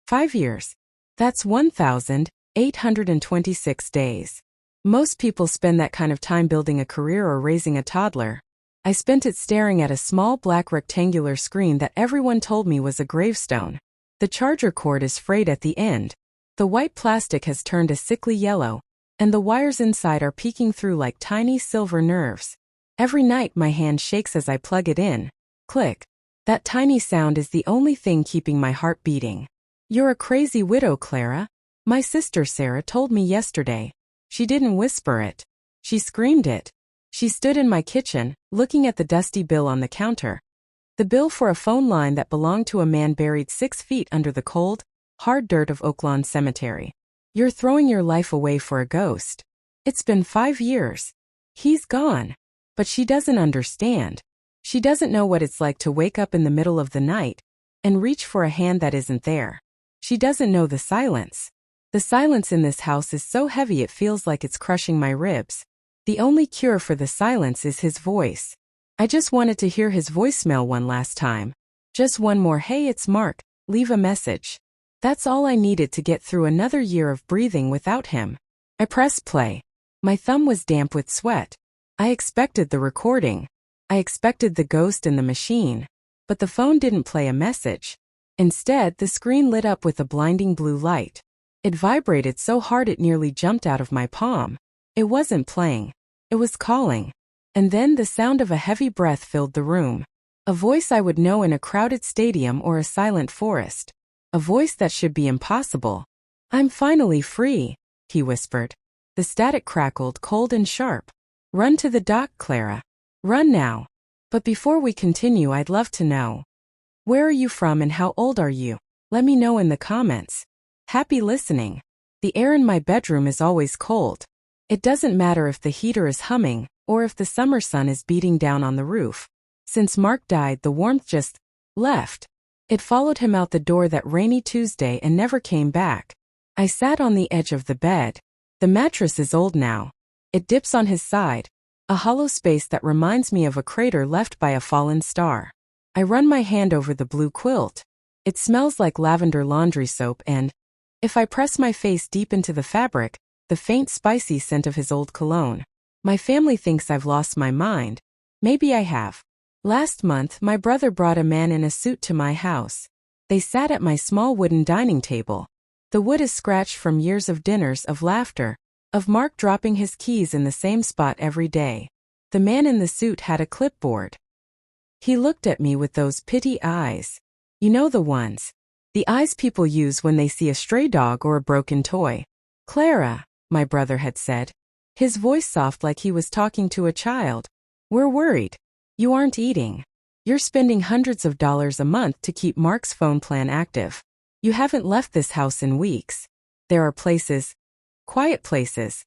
5 years. That's 1,826 days. Most people spend that kind of time building a career or raising a toddler. I spent it staring at a small black rectangular screen that everyone told me was a gravestone. The charger cord is frayed at the end. The white plastic has turned a sickly yellow, and the wires inside are peeking through like tiny silver nerves. Every night my hand shakes as I plug it in. Click. That tiny sound is the only thing keeping my heart beating. "You're a crazy widow, Clara," my sister Sarah told me yesterday. She didn't whisper it. She screamed it. She stood in my kitchen, looking at the dusty bill on the counter. The bill for a phone line that belonged to a man buried 6 feet under the cold, hard dirt of Oaklawn Cemetery. "You're throwing your life away for a ghost. It's been 5 years. He's gone." But she doesn't understand. She doesn't know what it's like to wake up in the middle of the night and reach for a hand that isn't there. She doesn't know the silence. The silence in this house is so heavy it feels like it's crushing my ribs. The only cure for the silence is his voice. I just wanted to hear his voicemail one last time. Just one more "Hey, it's Mark, leave a message." That's all I needed to get through another year of breathing without him. I pressed play. My thumb was damp with sweat. I expected the recording. I expected the ghost in the machine. But the phone didn't play a message. Instead, the screen lit up with a blinding blue light. It vibrated so hard it nearly jumped out of my palm. It wasn't playing. It was calling. And then the sound of a heavy breath filled the room. A voice I would know in a crowded stadium or a silent forest. A voice that should be impossible. "I'm finally free," he whispered. The static crackled cold and sharp. "Run to the dock, Clara. Run now." But before we continue, I'd love to know. Where are you from and how old are you? Let me know in the comments. Happy listening. The air in my bedroom is always cold. It doesn't matter if the heater is humming or if the summer sun is beating down on the roof. Since Mark died, the warmth just left. It followed him out the door that rainy Tuesday and never came back. I sat on the edge of the bed. The mattress is old now. It dips on his side, a hollow space that reminds me of a crater left by a fallen star. I run my hand over the blue quilt. It smells like lavender laundry soap and, if I press my face deep into the fabric, the faint spicy scent of his old cologne. My family thinks I've lost my mind. Maybe I have. Last month, my brother brought a man in a suit to my house. They sat at my small wooden dining table. The wood is scratched from years of dinners, of laughter, of Mark dropping his keys in the same spot every day. The man in the suit had a clipboard. He looked at me with those pity eyes. You know the ones. The eyes people use when they see a stray dog or a broken toy. "Clara," my brother had said. His voice soft like he was talking to a child. "We're worried. You aren't eating. You're spending hundreds of dollars a month to keep Mark's phone plan active. You haven't left this house in weeks. There are places, quiet places,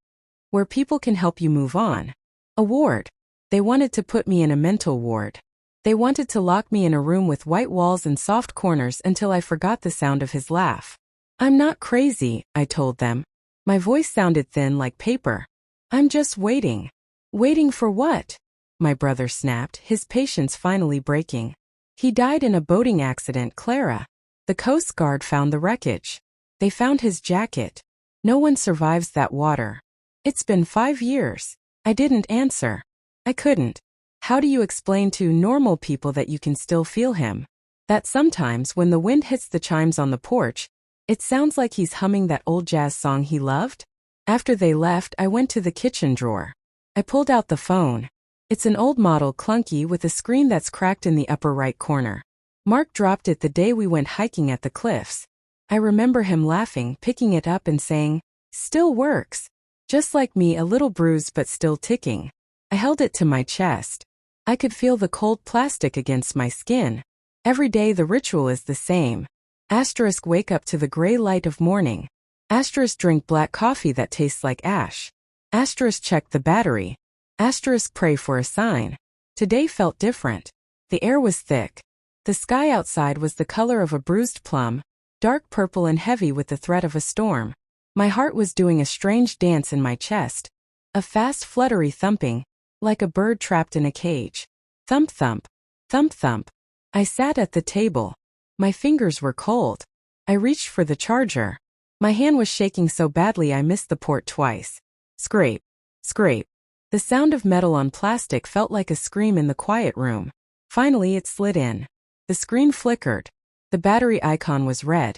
where people can help you move on. A ward. They wanted to put me in a mental ward. They wanted to lock me in a room with white walls and soft corners until I forgot the sound of his laugh. I'm not crazy," I told them. My voice sounded thin like paper. "I'm just waiting." "Waiting for what?" my brother snapped, his patience finally breaking. "He died in a boating accident, Clara. The Coast Guard found the wreckage. They found his jacket. No one survives that water. It's been 5 years. I didn't answer. I couldn't. How do you explain to normal people that you can still feel him? That sometimes when the wind hits the chimes on the porch, it sounds like he's humming that old jazz song he loved? After they left, I went to the kitchen drawer. I pulled out the phone. It's an old model, clunky, with a screen that's cracked in the upper right corner. Mark dropped it the day we went hiking at the cliffs. I remember him laughing, picking it up and saying, "Still works." Just like me, a little bruised but still ticking. I held it to my chest. I could feel the cold plastic against my skin. Every day the ritual is the same. Asterisk wake up to the gray light of morning. Asterisk drink black coffee that tastes like ash. Asterisk check the battery. Asterisk pray for a sign. Today felt different. The air was thick. The sky outside was the color of a bruised plum, dark purple and heavy with the threat of a storm. My heart was doing a strange dance in my chest. A fast fluttery thumping, like a bird trapped in a cage. Thump thump, thump thump. I sat at the table. My fingers were cold. I reached for the charger. My hand was shaking so badly I missed the port twice. Scrape. Scrape. The sound of metal on plastic felt like a scream in the quiet room. Finally it slid in. The screen flickered. The battery icon was red.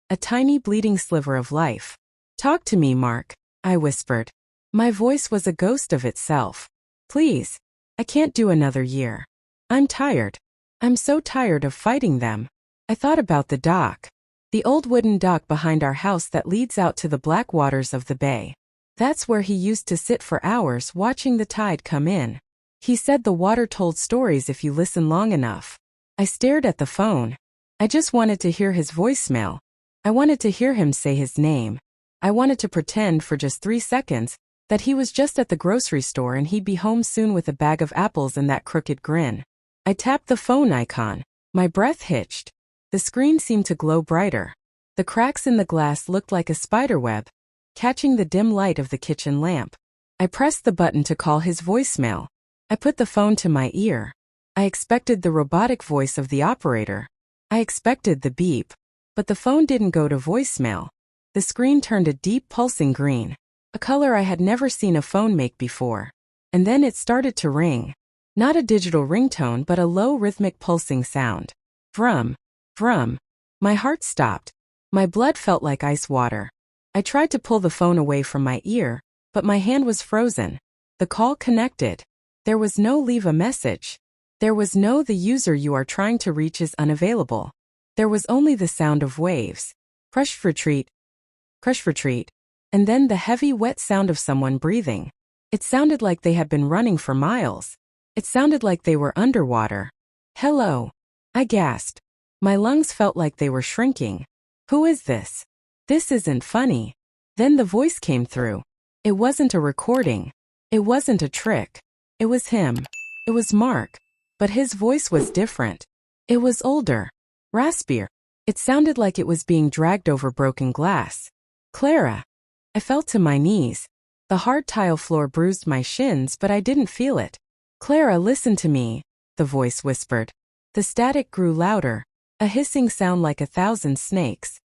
A tiny bleeding sliver of life. "Talk to me, Mark," I whispered. My voice was a ghost of itself. "Please. I can't do another year. I'm tired. I'm so tired of fighting them." I thought about the dock. The old wooden dock behind our house that leads out to the black waters of the bay. That's where he used to sit for hours watching the tide come in. He said the water told stories if you listen long enough. I stared at the phone. I just wanted to hear his voicemail. I wanted to hear him say his name. I wanted to pretend for just 3 seconds that he was just at the grocery store and he'd be home soon with a bag of apples and that crooked grin. I tapped the phone icon. My breath hitched. The screen seemed to glow brighter. The cracks in the glass looked like a spiderweb, catching the dim light of the kitchen lamp. I pressed the button to call his voicemail. I put the phone to my ear. I expected the robotic voice of the operator. I expected the beep. But the phone didn't go to voicemail. The screen turned a deep pulsing green, a color I had never seen a phone make before. And then it started to ring. Not a digital ringtone but a low rhythmic pulsing sound. Vrum. Vrum. My heart stopped. My blood felt like ice water. I tried to pull the phone away from my ear, but my hand was frozen. The call connected. There was no "leave a message." There was no "the user you are trying to reach is unavailable." There was only the sound of waves. Crush retreat. Crush retreat. And then the heavy wet sound of someone breathing. It sounded like they had been running for miles. It sounded like they were underwater. "Hello." I gasped. My lungs felt like they were shrinking. "Who is this? This isn't funny." Then the voice came through. It wasn't a recording. It wasn't a trick. It was him. It was Mark. But his voice was different. It was older. Raspier. It sounded like it was being dragged over broken glass. "Clara." I fell to my knees. The hard tile floor bruised my shins, but I didn't feel it. "Clara, listen to me," the voice whispered. The static grew louder, a hissing sound like 1,000 snakes.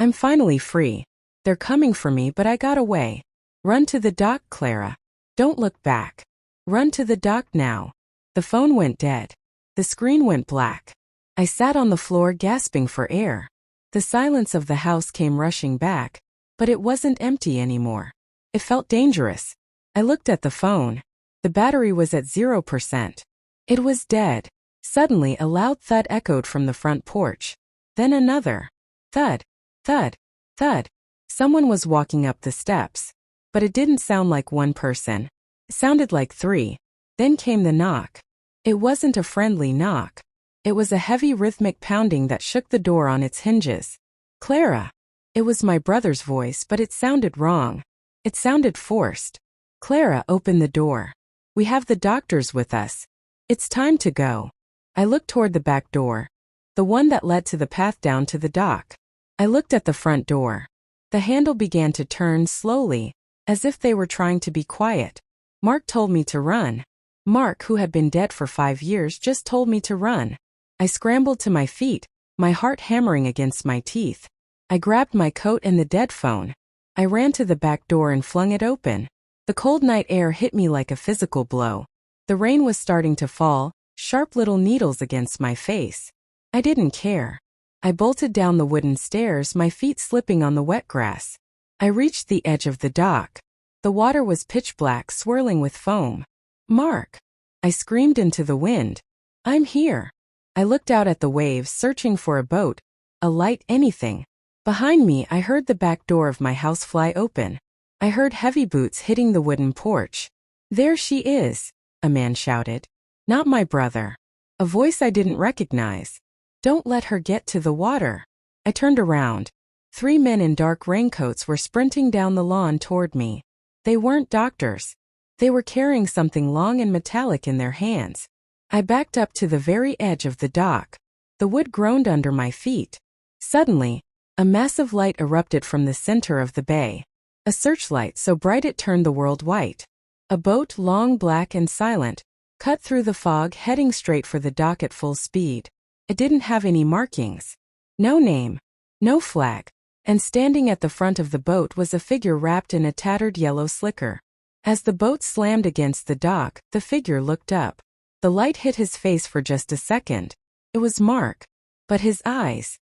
"I'm finally free. They're coming for me, but I got away. Run to the dock, Clara. Don't look back. Run to the dock now." The phone went dead. The screen went black. I sat on the floor gasping for air. The silence of the house came rushing back, but it wasn't empty anymore. It felt dangerous. I looked at the phone. The battery was at 0%. It was dead. Suddenly a loud thud echoed from the front porch. Then another. Thud. Thud. Thud. Someone was walking up the steps. But it didn't sound like one person. It sounded like 3. Then came the knock. It wasn't a friendly knock. It was a heavy rhythmic pounding that shook the door on its hinges. "Clara." It was my brother's voice, but it sounded wrong. It sounded forced. "Clara, open the door. We have the doctors with us. It's time to go." I looked toward the back door, the one that led to the path down to the dock. I looked at the front door. The handle began to turn slowly, as if they were trying to be quiet. Mark told me to run. Mark, who had been dead for 5 years, just told me to run. I scrambled to my feet, my heart hammering against my teeth. I grabbed my coat and the dead phone. I ran to the back door and flung it open. The cold night air hit me like a physical blow. The rain was starting to fall, sharp little needles against my face. I didn't care. I bolted down the wooden stairs, my feet slipping on the wet grass. I reached the edge of the dock. The water was pitch black, swirling with foam. "Mark!" I screamed into the wind. "I'm here." I looked out at the waves, searching for a boat, a light, anything. Behind me, I heard the back door of my house fly open. I heard heavy boots hitting the wooden porch. "There she is," a man shouted. Not my brother. A voice I didn't recognize. "Don't let her get to the water." I turned around. 3 men in dark raincoats were sprinting down the lawn toward me. They weren't doctors. They were carrying something long and metallic in their hands. I backed up to the very edge of the dock. The wood groaned under my feet. Suddenly, a massive light erupted from the center of the bay. A searchlight so bright it turned the world white. A boat, long, black, and silent, cut through the fog, heading straight for the dock at full speed. It didn't have any markings. No name. No flag. And standing at the front of the boat was a figure wrapped in a tattered yellow slicker. As the boat slammed against the dock, the figure looked up. The light hit his face for just a second. It was Mark. But his eyes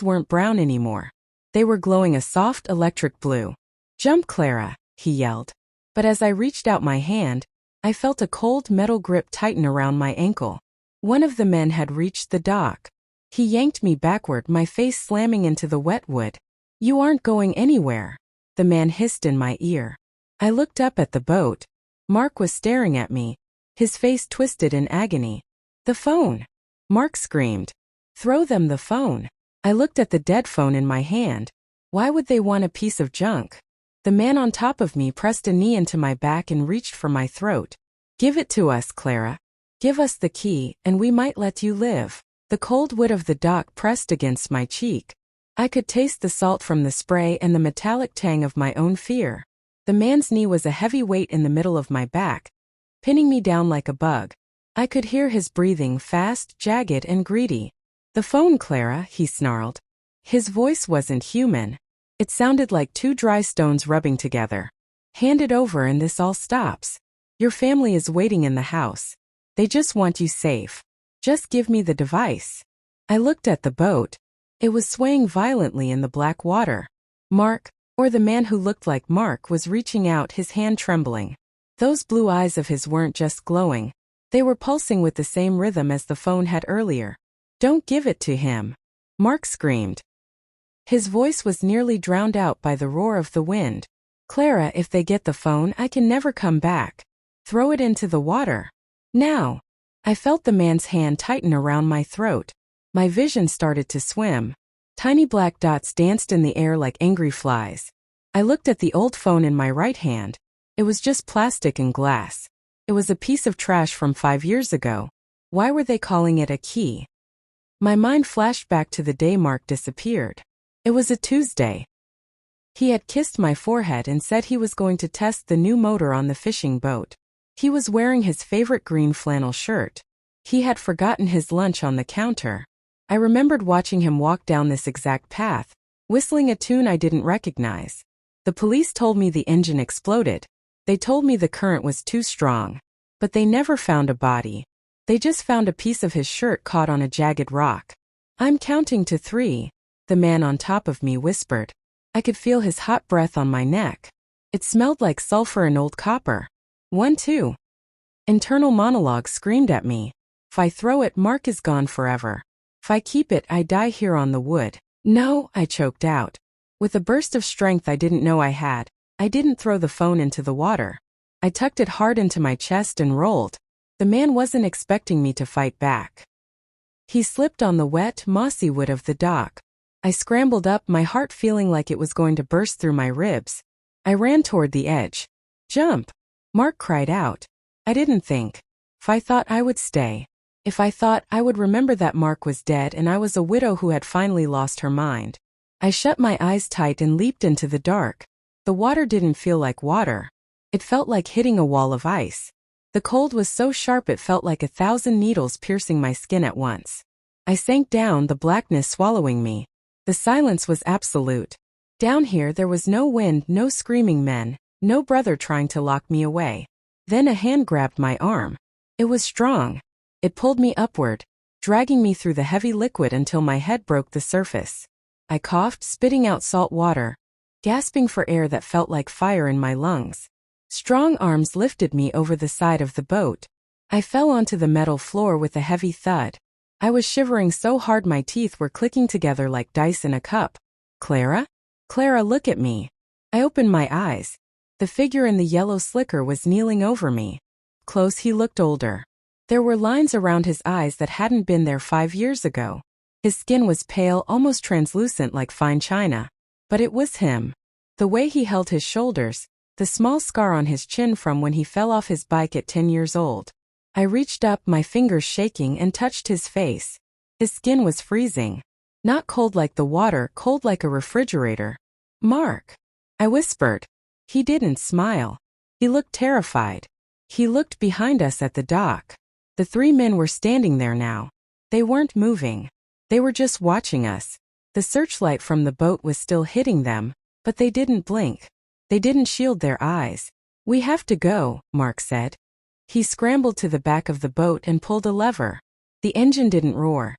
weren't brown anymore. They were glowing a soft electric blue. "Jump, Clara," he yelled. But as I reached out my hand, I felt a cold metal grip tighten around my ankle. One of the men had reached the dock. He yanked me backward, my face slamming into the wet wood. "You aren't going anywhere," the man hissed in my ear. I looked up at the boat. Mark was staring at me, his face twisted in agony. "The phone!" Mark screamed. "Throw them the phone." I looked at the dead phone in my hand. Why would they want a piece of junk? The man on top of me pressed a knee into my back and reached for my throat. "Give it to us, Clara. Give us the key, and we might let you live." The cold wood of the dock pressed against my cheek. I could taste the salt from the spray and the metallic tang of my own fear. The man's knee was a heavy weight in the middle of my back, pinning me down like a bug. I could hear his breathing, fast, jagged, and greedy. "The phone, Clara," he snarled. His voice wasn't human. It sounded like two dry stones rubbing together. "Hand it over and this all stops. Your family is waiting in the house. They just want you safe. Just give me the device." I looked at the boat. It was swaying violently in the black water. Mark, or the man who looked like Mark, was reaching out, his hand trembling. Those blue eyes of his weren't just glowing. They were pulsing with the same rhythm as the phone had earlier. "Don't give it to him," Mark screamed. His voice was nearly drowned out by the roar of the wind. "Clara, if they get the phone, I can never come back. Throw it into the water. Now." I felt the man's hand tighten around my throat. My vision started to swim. Tiny black dots danced in the air like angry flies. I looked at the old phone in my right hand. It was just plastic and glass. It was a piece of trash from 5 years ago. Why were they calling it a key? My mind flashed back to the day Mark disappeared. It was a Tuesday. He had kissed my forehead and said he was going to test the new motor on the fishing boat. He was wearing his favorite green flannel shirt. He had forgotten his lunch on the counter. I remembered watching him walk down this exact path, whistling a tune I didn't recognize. The police told me the engine exploded. They told me the current was too strong. But they never found a body. They just found a piece of his shirt caught on a jagged rock. "I'm counting to 3, the man on top of me whispered. I could feel his hot breath on my neck. It smelled like sulfur and old copper. 1, 2. Internal monologue screamed at me. "If I throw it, Mark is gone forever. If I keep it, I die here on the wood." "No," I choked out. With a burst of strength I didn't know I had, I didn't throw the phone into the water. I tucked it hard into my chest and rolled. The man wasn't expecting me to fight back. He slipped on the wet, mossy wood of the dock. I scrambled up, my heart feeling like it was going to burst through my ribs. I ran toward the edge. "Jump!" Mark cried out. I didn't think. If I thought I would stay. If I thought I would remember that Mark was dead and I was a widow who had finally lost her mind. I shut my eyes tight and leaped into the dark. The water didn't feel like water. It felt like hitting a wall of ice. The cold was so sharp it felt like 1,000 needles piercing my skin at once. I sank down, the blackness swallowing me. The silence was absolute. Down here there was no wind, no screaming men, no brother trying to lock me away. Then a hand grabbed my arm. It was strong. It pulled me upward, dragging me through the heavy liquid until my head broke the surface. I coughed, spitting out salt water, gasping for air that felt like fire in my lungs. Strong arms lifted me over the side of the boat. I fell onto the metal floor with a heavy thud. I was shivering so hard my teeth were clicking together like dice in a cup. "Clara? Clara, look at me." I opened my eyes. The figure in the yellow slicker was kneeling over me. Close, he looked older. There were lines around his eyes that hadn't been there 5 years ago. His skin was pale, almost translucent like fine china. But it was him. The way he held his shoulders, the small scar on his chin from when he fell off his bike at 10 years old. I reached up, my fingers shaking, and touched his face. His skin was freezing. Not cold like the water, cold like a refrigerator. "Mark," I whispered. He didn't smile. He looked terrified. He looked behind us at the dock. The 3 men were standing there now. They weren't moving. They were just watching us. The searchlight from the boat was still hitting them, but they didn't blink. They didn't shield their eyes. "We have to go," Mark said. He scrambled to the back of the boat and pulled a lever. The engine didn't roar.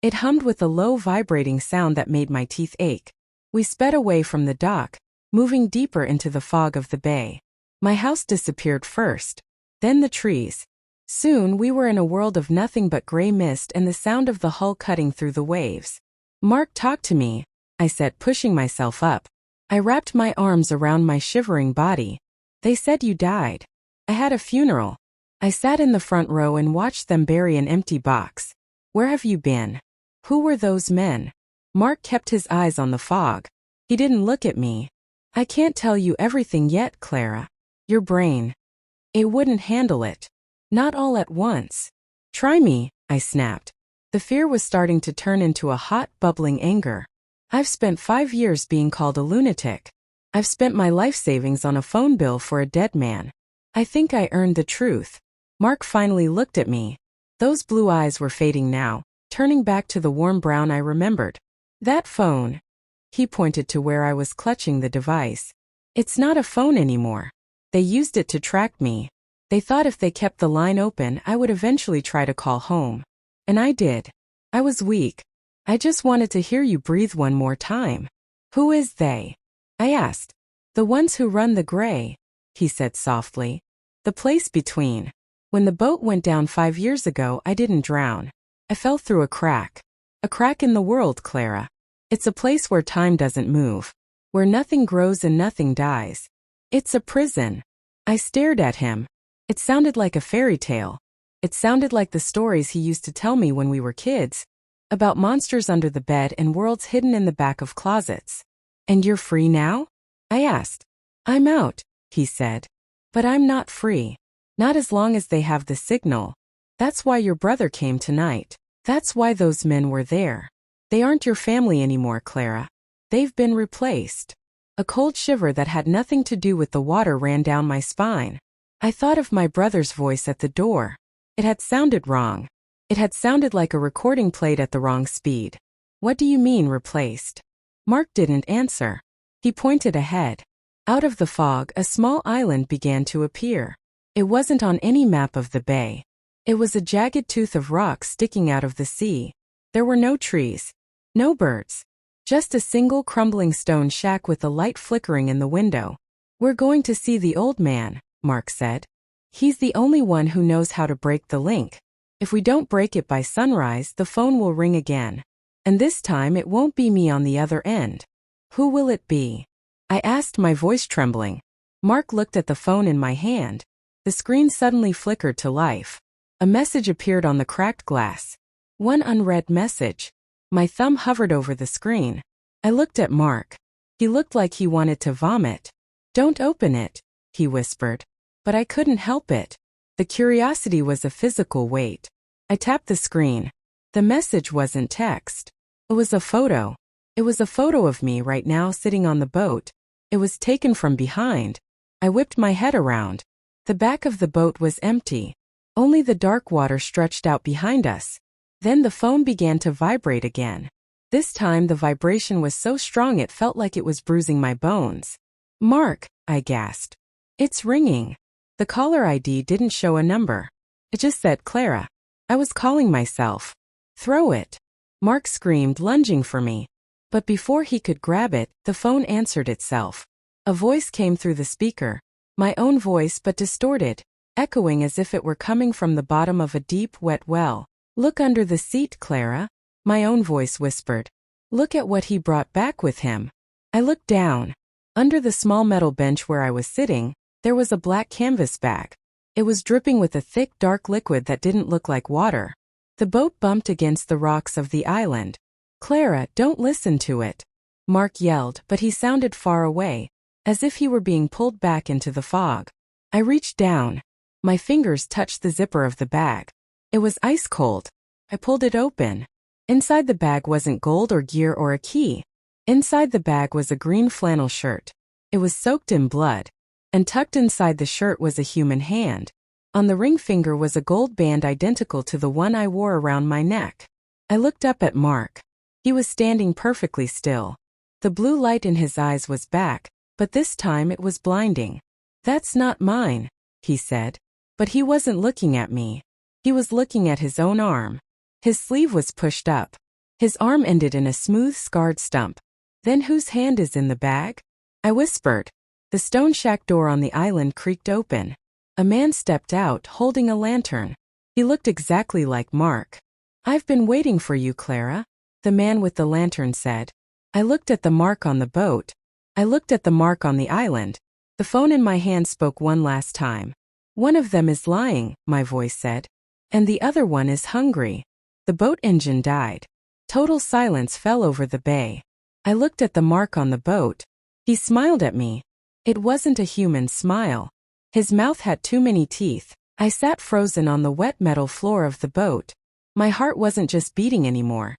It hummed with a low vibrating sound that made my teeth ache. We sped away from the dock, moving deeper into the fog of the bay. My house disappeared first, then the trees. Soon we were in a world of nothing but gray mist and the sound of the hull cutting through the waves. "Mark, talk to me," I said, pushing myself up. I wrapped my arms around my shivering body. "They said you died." "I had a funeral." I sat in the front row and watched them bury an empty box. "Where have you been? Who were those men?" Mark kept his eyes on the fog. He didn't look at me. "I can't tell you everything yet, Clara. Your brain. It wouldn't handle it. Not all at once." "Try me," I snapped. The fear was starting to turn into a hot, bubbling anger. "I've spent 5 years being called a lunatic. I've spent my life savings on a phone bill for a dead man. I think I earned the truth." Mark finally looked at me. Those blue eyes were fading now, turning back to the warm brown I remembered. "That phone." He pointed to where I was clutching the device. "It's not a phone anymore. They used it to track me. They thought if they kept the line open, I would eventually try to call home. And I did. I was weak. I just wanted to hear you breathe one more time." "Who is they?" I asked. "The ones who run the gray," he said softly. "The place between. When the boat went down 5 years ago, I didn't drown. I fell through a crack. A crack in the world, Clara. It's a place where time doesn't move, where nothing grows and nothing dies. It's a prison." I stared at him. It sounded like a fairy tale. It sounded like the stories he used to tell me when we were kids, about monsters under the bed and worlds hidden in the back of closets. "And you're free now?" I asked. "I'm out," he said. "But I'm not free. Not as long as they have the signal. That's why your brother came tonight. That's why those men were there. They aren't your family anymore, Clara. They've been replaced." A cold shiver that had nothing to do with the water ran down my spine. I thought of my brother's voice at the door. It had sounded wrong. It had sounded like a recording played at the wrong speed. "What do you mean, replaced?" Mark didn't answer. He pointed ahead. Out of the fog, a small island began to appear. It wasn't on any map of the bay. It was a jagged tooth of rock sticking out of the sea. There were no trees. No birds. Just a single crumbling stone shack with a light flickering in the window. "We're going to see the old man," Mark said. "He's the only one who knows how to break the link. If we don't break it by sunrise, the phone will ring again. And this time it won't be me on the other end." "Who will it be?" I asked, my voice trembling. Mark looked at the phone in my hand. The screen suddenly flickered to life. A message appeared on the cracked glass. One unread message. My thumb hovered over the screen. I looked at Mark. He looked like he wanted to vomit. "Don't open it," he whispered. But I couldn't help it. The curiosity was a physical weight. I tapped the screen. The message wasn't text. It was a photo. It was a photo of me right now sitting on the boat. It was taken from behind. I whipped my head around. The back of the boat was empty. Only the dark water stretched out behind us. Then the phone began to vibrate again. This time the vibration was so strong it felt like it was bruising my bones. "Mark," I gasped. "It's ringing." The caller ID didn't show a number. It just said Clara. I was calling myself. "Throw it." Mark screamed, lunging for me. But before he could grab it, the phone answered itself. A voice came through the speaker. My own voice, but distorted, echoing as if it were coming from the bottom of a deep, wet well. "Look under the seat, Clara," my own voice whispered. "Look at what he brought back with him." I looked down. Under the small metal bench where I was sitting, there was a black canvas bag. It was dripping with a thick, dark liquid that didn't look like water. The boat bumped against the rocks of the island. "Clara, don't listen to it," Mark yelled, but he sounded far away, as if he were being pulled back into the fog. I reached down. My fingers touched the zipper of the bag. It was ice cold. I pulled it open. Inside the bag wasn't gold or gear or a key. Inside the bag was a green flannel shirt. It was soaked in blood. And tucked inside the shirt was a human hand. On the ring finger was a gold band identical to the one I wore around my neck. I looked up at Mark. He was standing perfectly still. The blue light in his eyes was back, but this time it was blinding. "That's not mine," he said. But he wasn't looking at me. He was looking at his own arm. His sleeve was pushed up. His arm ended in a smooth, scarred stump. "Then whose hand is in the bag?" I whispered. The stone shack door on the island creaked open. A man stepped out, holding a lantern. He looked exactly like Mark. "I've been waiting for you, Clara," the man with the lantern said. I looked at the mark on the boat. I looked at the mark on the island. The phone in my hand spoke one last time. "One of them is lying," my voice said. "And the other one is hungry." The boat engine died. Total silence fell over the bay. I looked at the mark on the boat. He smiled at me. It wasn't a human smile. His mouth had too many teeth. I sat frozen on the wet metal floor of the boat. My heart wasn't just beating anymore.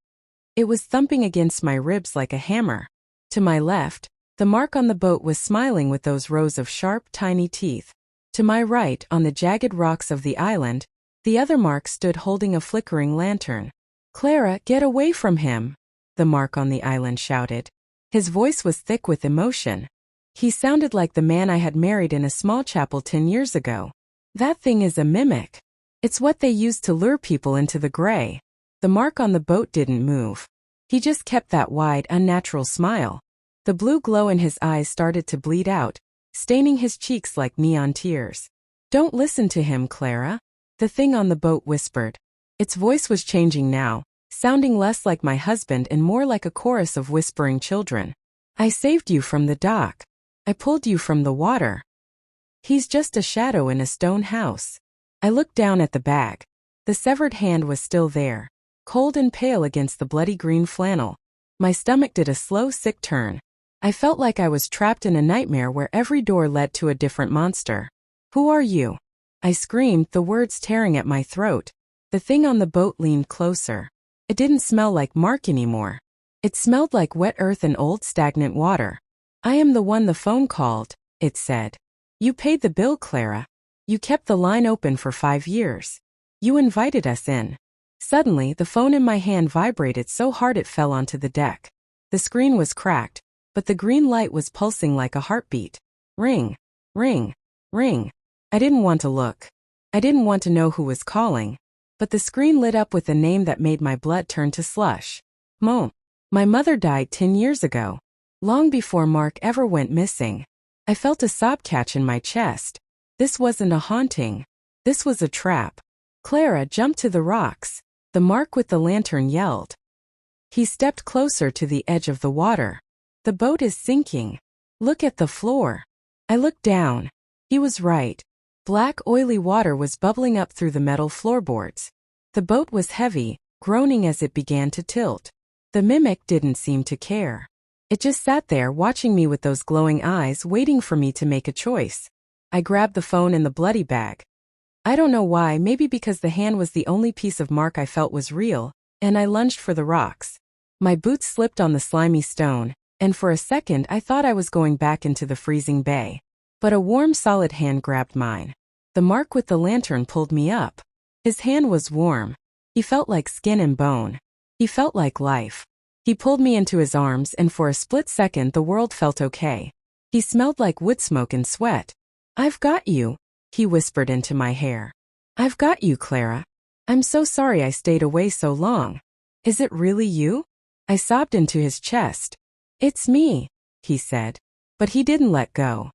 It was thumping against my ribs like a hammer. To my left, the mark on the boat was smiling with those rows of sharp, tiny teeth. To my right, on the jagged rocks of the island, the other mark stood holding a flickering lantern. "Clara, get away from him," the mark on the island shouted. His voice was thick with emotion. He sounded like the man I had married in a small chapel 10 years ago. "That thing is a mimic. It's what they use to lure people into the gray." The mark on the boat didn't move. He just kept that wide, unnatural smile. The blue glow in his eyes started to bleed out, staining his cheeks like neon tears. "Don't listen to him, Clara," the thing on the boat whispered. Its voice was changing now, sounding less like my husband and more like a chorus of whispering children. "I saved you from the dock. I pulled you from the water. He's just a shadow in a stone house." I looked down at the bag. The severed hand was still there, cold and pale against the bloody green flannel. My stomach did a slow, sick turn. I felt like I was trapped in a nightmare where every door led to a different monster. "Who are you?" I screamed, the words tearing at my throat. The thing on the boat leaned closer. It didn't smell like Mark anymore. It smelled like wet earth and old stagnant water. "I am the one the phone called," it said. "You paid the bill, Clara. You kept the line open for 5 years. You invited us in." Suddenly, the phone in my hand vibrated so hard it fell onto the deck. The screen was cracked, but the green light was pulsing like a heartbeat. Ring, ring, ring. I didn't want to look. I didn't want to know who was calling. But the screen lit up with a name that made my blood turn to slush. Mom. My mother died 10 years ago, long before Mark ever went missing. I felt a sob catch in my chest. This wasn't a haunting. This was a trap. Clara jumped to the rocks. The mark with the lantern yelled. He stepped closer to the edge of the water. "The boat is sinking. Look at the floor." I looked down. He was right. Black, oily water was bubbling up through the metal floorboards. The boat was heavy, groaning as it began to tilt. The mimic didn't seem to care. It just sat there watching me with those glowing eyes, waiting for me to make a choice. I grabbed the phone in the bloody bag. I don't know why, maybe because the hand was the only piece of Mark I felt was real, and I lunged for the rocks. My boots slipped on the slimy stone, and for a second I thought I was going back into the freezing bay. But a warm, solid hand grabbed mine. The mark with the lantern pulled me up. His hand was warm. He felt like skin and bone. He felt like life. He pulled me into his arms, and for a split second the world felt okay. He smelled like wood smoke and sweat. "I've got you," he whispered into my hair. "I've got you, Clara. I'm so sorry I stayed away so long. Is it really you?" I sobbed into his chest. "It's me," he said. But he didn't let go.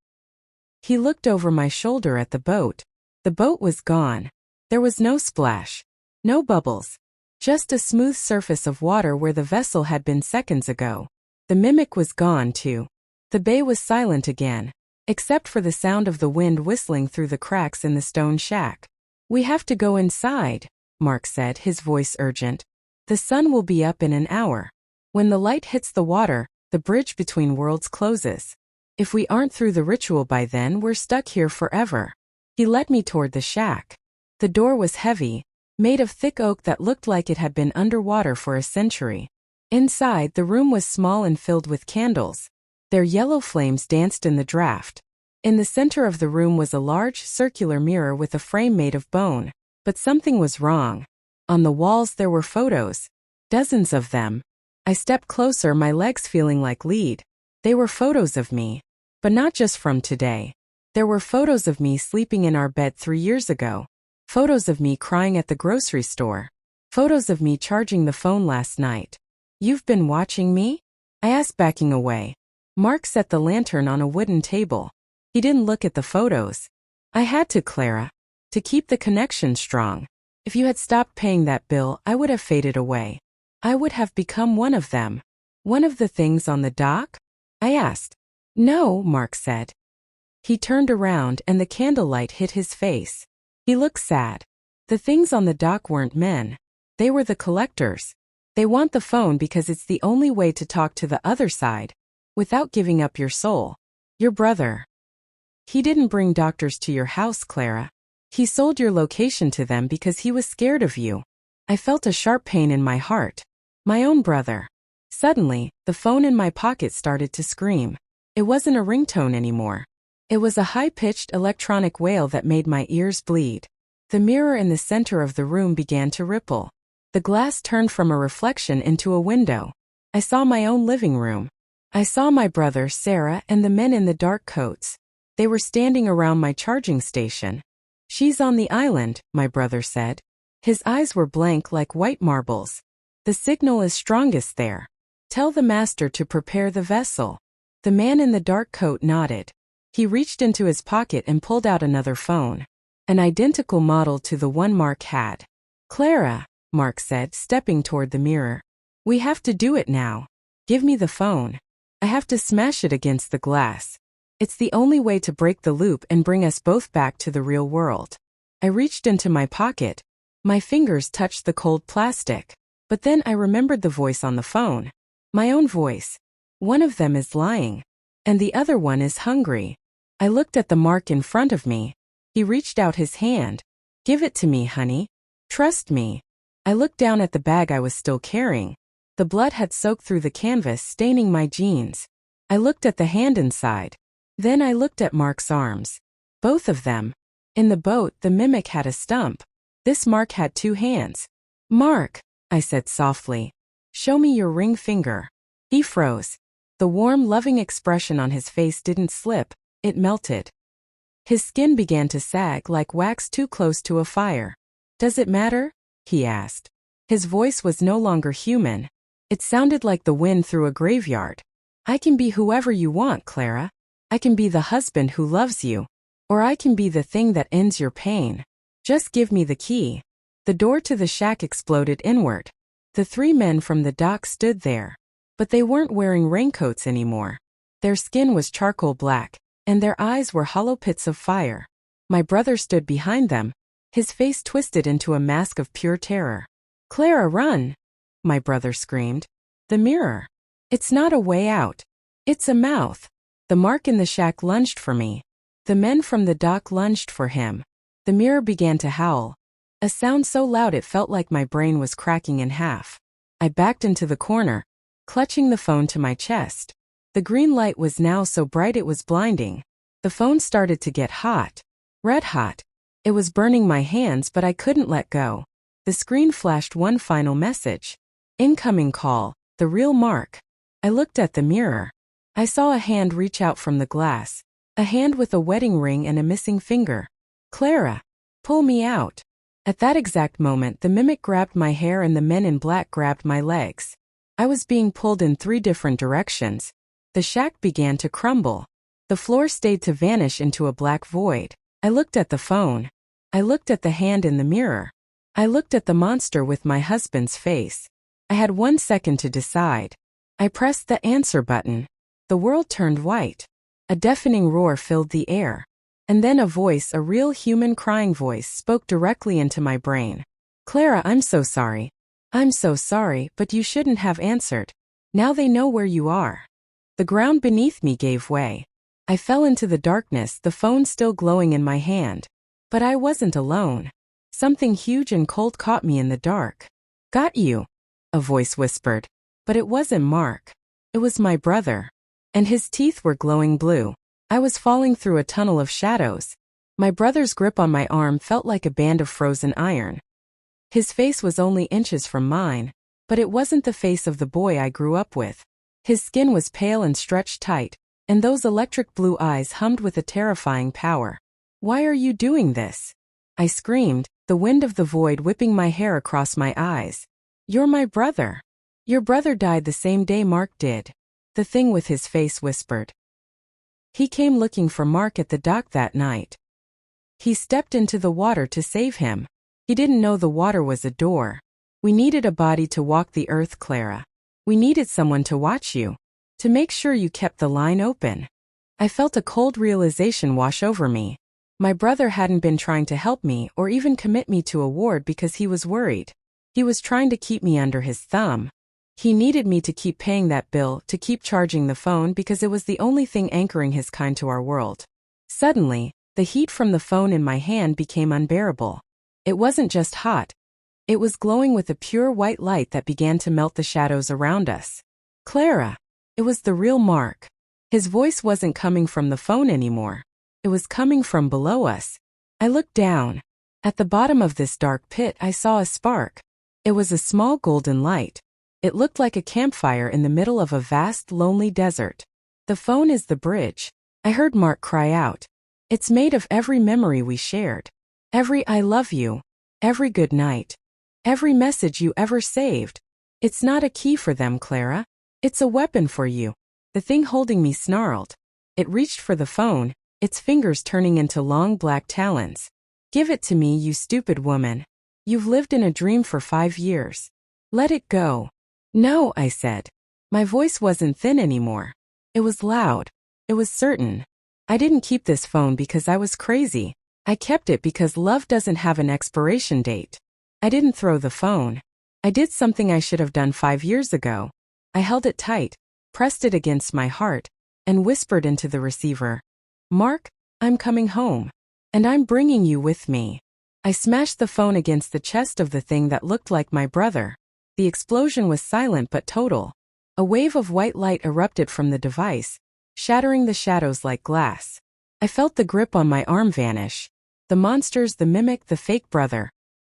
He looked over my shoulder at the boat. The boat was gone. There was no splash. No bubbles. Just a smooth surface of water where the vessel had been seconds ago. The mimic was gone too. The bay was silent again, except for the sound of the wind whistling through the cracks in the stone shack. "We have to go inside," Mark said, his voice urgent. "The sun will be up in an hour. When the light hits the water, the bridge between worlds closes. If we aren't through the ritual by then, we're stuck here forever." He led me toward the shack. The door was heavy, made of thick oak that looked like it had been underwater for a century. Inside, the room was small and filled with candles. Their yellow flames danced in the draft. In the center of the room was a large, circular mirror with a frame made of bone. But something was wrong. On the walls there were photos. Dozens of them. I stepped closer, my legs feeling like lead. They were photos of me. But not just from today. There were photos of me sleeping in our bed 3 years ago. Photos of me crying at the grocery store. Photos of me charging the phone last night. You've been watching me? I asked, backing away. Mark set the lantern on a wooden table. He didn't look at the photos. I had to, Clara. To keep the connection strong. If you had stopped paying that bill, I would have faded away. I would have become one of them. One of the things on the dock? I asked. No, Mark said. He turned around and the candlelight hit his face. He looked sad. The things on the dock weren't men. They were the collectors. They want the phone because it's the only way to talk to the other side, without giving up your soul. Your brother. He didn't bring doctors to your house, Clara. He sold your location to them because he was scared of you. I felt a sharp pain in my heart. My own brother. Suddenly, the phone in my pocket started to scream. It wasn't a ringtone anymore. It was a high-pitched electronic wail that made my ears bleed. The mirror in the center of the room began to ripple. The glass turned from a reflection into a window. I saw my own living room. I saw my brother, Sarah, and the men in the dark coats. They were standing around my charging station. She's on the island, my brother said. His eyes were blank like white marbles. The signal is strongest there. Tell the master to prepare the vessel. The man in the dark coat nodded. He reached into his pocket and pulled out another phone. An identical model to the one Mark had. Clara, Mark said, stepping toward the mirror. We have to do it now. Give me the phone. I have to smash it against the glass. It's the only way to break the loop and bring us both back to the real world. I reached into my pocket. My fingers touched the cold plastic. But then I remembered the voice on the phone. My own voice. One of them is lying. And the other one is hungry. I looked at the Mark in front of me. He reached out his hand. Give it to me, honey. Trust me. I looked down at the bag I was still carrying. The blood had soaked through the canvas, staining my jeans. I looked at the hand inside. Then I looked at Mark's arms. Both of them. In the boat, the mimic had a stump. This Mark had 2 hands. Mark, I said softly. Show me your ring finger. He froze. The warm, loving expression on his face didn't slip. It melted. His skin began to sag like wax too close to a fire. Does it matter? He asked. His voice was no longer human. It sounded like the wind through a graveyard. I can be whoever you want, Clara. I can be the husband who loves you. Or I can be the thing that ends your pain. Just give me the key. The door to the shack exploded inward. The 3 men from the dock stood there. But they weren't wearing raincoats anymore. Their skin was charcoal black, and their eyes were hollow pits of fire. My brother stood behind them, his face twisted into a mask of pure terror. Clara, run! My brother screamed. The mirror. It's not a way out. It's a mouth. The Mark in the shack lunged for me. The men from the dock lunged for him. The mirror began to howl. A sound so loud it felt like my brain was cracking in half. I backed into the corner, clutching the phone to my chest. The green light was now so bright it was blinding. The phone started to get hot. Red hot. It was burning my hands, but I couldn't let go. The screen flashed one final message. Incoming call, the real Mark. I looked at the mirror. I saw a hand reach out from the glass. A hand with a wedding ring and a missing finger. Clara, pull me out. At that exact moment, the mimic grabbed my hair and the men in black grabbed my legs. I was being pulled in 3 different directions. The shack began to crumble. The floor stayed to vanish into a black void. I looked at the phone. I looked at the hand in the mirror. I looked at the monster with my husband's face. I had 1 second to decide. I pressed the answer button. The world turned white. A deafening roar filled the air. And then a voice, a real human crying voice, spoke directly into my brain. Clara, I'm so sorry. I'm so sorry, but you shouldn't have answered. Now they know where you are. The ground beneath me gave way. I fell into the darkness, the phone still glowing in my hand. But I wasn't alone. Something huge and cold caught me in the dark. Got you, a voice whispered. But it wasn't Mark. It was my brother. And his teeth were glowing blue. I was falling through a tunnel of shadows. My brother's grip on my arm felt like a band of frozen iron. His face was only inches from mine, But it wasn't the face of the boy I grew up with. His skin was pale and stretched tight, and those electric blue eyes hummed with a terrifying power. "Why are you doing this?" I screamed, the wind of the void whipping my hair across my eyes. "You're my brother. Your brother died the same day Mark did," the thing with his face whispered. "He came looking for Mark at the dock that night. He stepped into the water to save him. He didn't know the water was a door. We needed a body to walk the earth, Clara. We needed someone to watch you, to make sure you kept the line open." I felt a cold realization wash over me. My brother hadn't been trying to help me or even commit me to a ward because he was worried. He was trying to keep me under his thumb. He needed me to keep paying that bill, to keep charging the phone because it was the only thing anchoring his kind to our world. Suddenly, the heat from the phone in my hand became unbearable. It wasn't just hot. It was glowing with a pure white light that began to melt the shadows around us. "Clara!" It was the real Mark. His voice wasn't coming from the phone anymore. It was coming from below us. I looked down. At the bottom of this dark pit I saw a spark. It was a small golden light. It looked like a campfire in the middle of a vast, lonely desert. "The phone is the bridge," I heard Mark cry out. "It's made of every memory we shared. Every I love you. Every good night. Every message you ever saved. It's not a key for them, Clara. It's a weapon for you." The thing holding me snarled. It reached for the phone, its fingers turning into long black talons. "Give it to me, you stupid woman. You've lived in a dream for 5 years. Let it go." "No," I said. My voice wasn't thin anymore. It was loud. It was certain. I didn't keep this phone because I was crazy. I kept it because love doesn't have an expiration date. I didn't throw the phone. I did something I should have done 5 years ago. I held it tight, pressed it against my heart, and whispered into the receiver, "Mark, I'm coming home. And I'm bringing you with me." I smashed the phone against the chest of the thing that looked like my brother. The explosion was silent but total. A wave of white light erupted from the device, shattering the shadows like glass. I felt the grip on my arm vanish. The monsters, the mimic, the fake brother.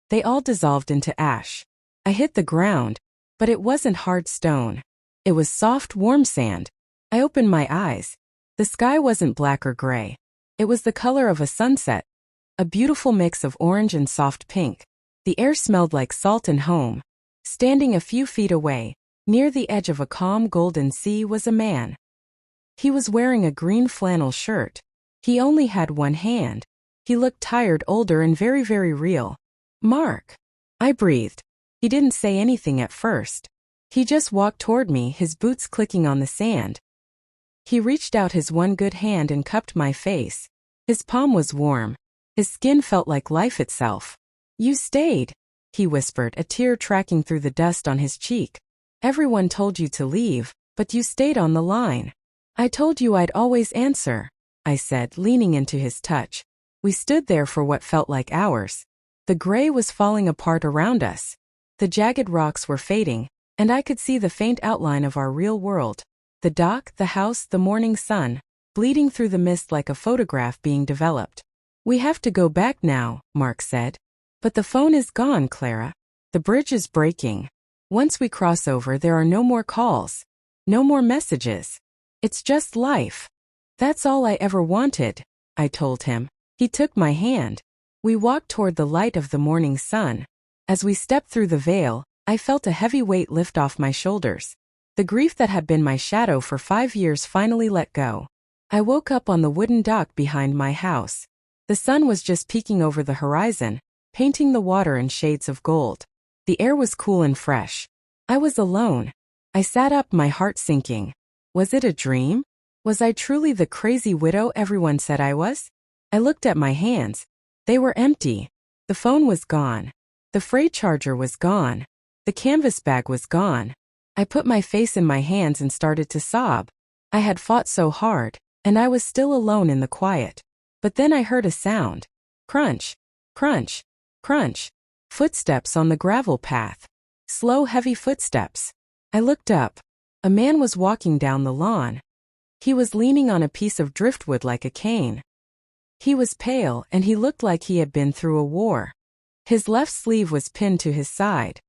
They all dissolved into ash. I hit the ground, but it wasn't hard stone. It was soft, warm sand. I opened my eyes. The sky wasn't black or gray. It was the color of a sunset, a beautiful mix of orange and soft pink. The air smelled like salt and home. Standing a few feet away, near the edge of a calm golden sea, was a man. He was wearing a green flannel shirt. He only had one hand. He looked tired, older, and very, very real. "Mark," I breathed. He didn't say anything at first. He just walked toward me, his boots clicking on the sand. He reached out his one good hand and cupped my face. His palm was warm. His skin felt like life itself. "You stayed," he whispered, a tear tracking through the dust on his cheek. "Everyone told you to leave, but you stayed on the line." "I told you I'd always answer," I said, leaning into his touch. We stood there for what felt like hours. The gray was falling apart around us. The jagged rocks were fading, and I could see the faint outline of our real world. The dock, the house, the morning sun, bleeding through the mist like a photograph being developed. "We have to go back now," Mark said. "But the phone is gone, Clara. The bridge is breaking. Once we cross over, there are no more calls. No more messages. It's just life." "That's all I ever wanted," I told him. He took my hand. We walked toward the light of the morning sun. As we stepped through the veil, I felt a heavy weight lift off my shoulders. The grief that had been my shadow for 5 years finally let go. I woke up on the wooden dock behind my house. The sun was just peeking over the horizon, painting the water in shades of gold. The air was cool and fresh. I was alone. I sat up, my heart sinking. Was it a dream? Was I truly the crazy widow everyone said I was? I looked at my hands. They were empty. The phone was gone. The freight charger was gone. The canvas bag was gone. I put my face in my hands and started to sob. I had fought so hard, and I was still alone in the quiet. But then I heard a sound. Crunch, crunch, crunch. Footsteps on the gravel path. Slow, heavy footsteps. I looked up. A man was walking down the lawn. He was leaning on a piece of driftwood like a cane. He was pale, and he looked like he had been through a war. His left sleeve was pinned to his side.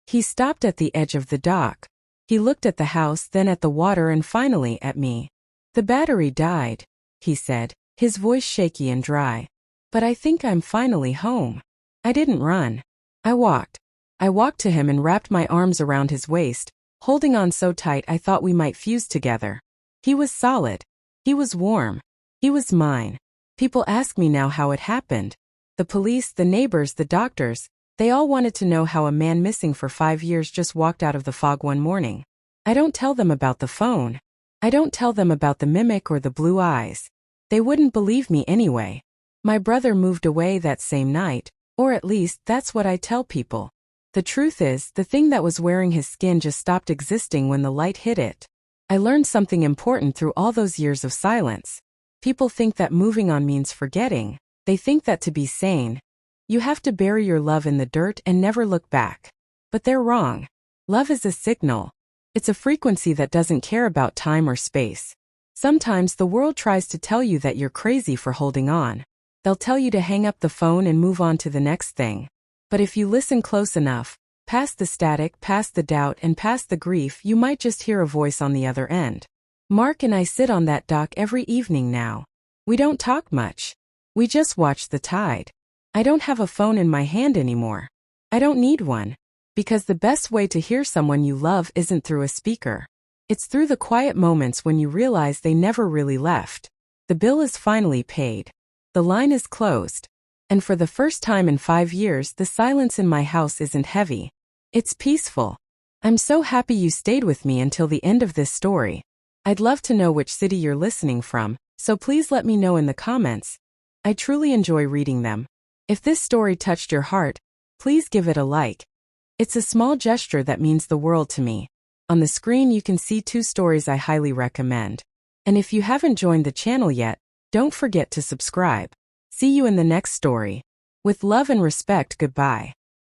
He stopped at the edge of the dock. He looked at the house, then at the water, and finally at me. "The battery died," he said, his voice shaky and dry. "But I think I'm finally home." I didn't run. I walked. I walked to him and wrapped my arms around his waist, holding on so tight I thought we might fuse together. He was solid. He was warm. He was mine. People ask me now how it happened. The police, the neighbors, the doctors, they all wanted to know how a man missing for 5 years just walked out of the fog one morning. I don't tell them about the phone. I don't tell them about the mimic or the blue eyes. They wouldn't believe me anyway. My brother moved away that same night, or at least that's what I tell people. The truth is, the thing that was wearing his skin just stopped existing when the light hit it. I learned something important through all those years of silence. People think that moving on means forgetting. They think that to be sane, you have to bury your love in the dirt and never look back. But they're wrong. Love is a signal. It's a frequency that doesn't care about time or space. Sometimes the world tries to tell you that you're crazy for holding on. They'll tell you to hang up the phone and move on to the next thing. But if you listen close enough, past the static, past the doubt, and past the grief, you might just hear a voice on the other end. Mark and I sit on that dock every evening now. We don't talk much. We just watch the tide. I don't have a phone in my hand anymore. I don't need one. Because the best way to hear someone you love isn't through a speaker. It's through the quiet moments when you realize they never really left. The bill is finally paid. The line is closed. And for the first time in 5 years, the silence in my house isn't heavy. It's peaceful. I'm so happy you stayed with me until the end of this story. I'd love to know which city you're listening from, so please let me know in the comments. I truly enjoy reading them. If this story touched your heart, please give it a like. It's a small gesture that means the world to me. On the screen you can see 2 stories I highly recommend. And if you haven't joined the channel yet, don't forget to subscribe. See you in the next story. With love and respect, goodbye.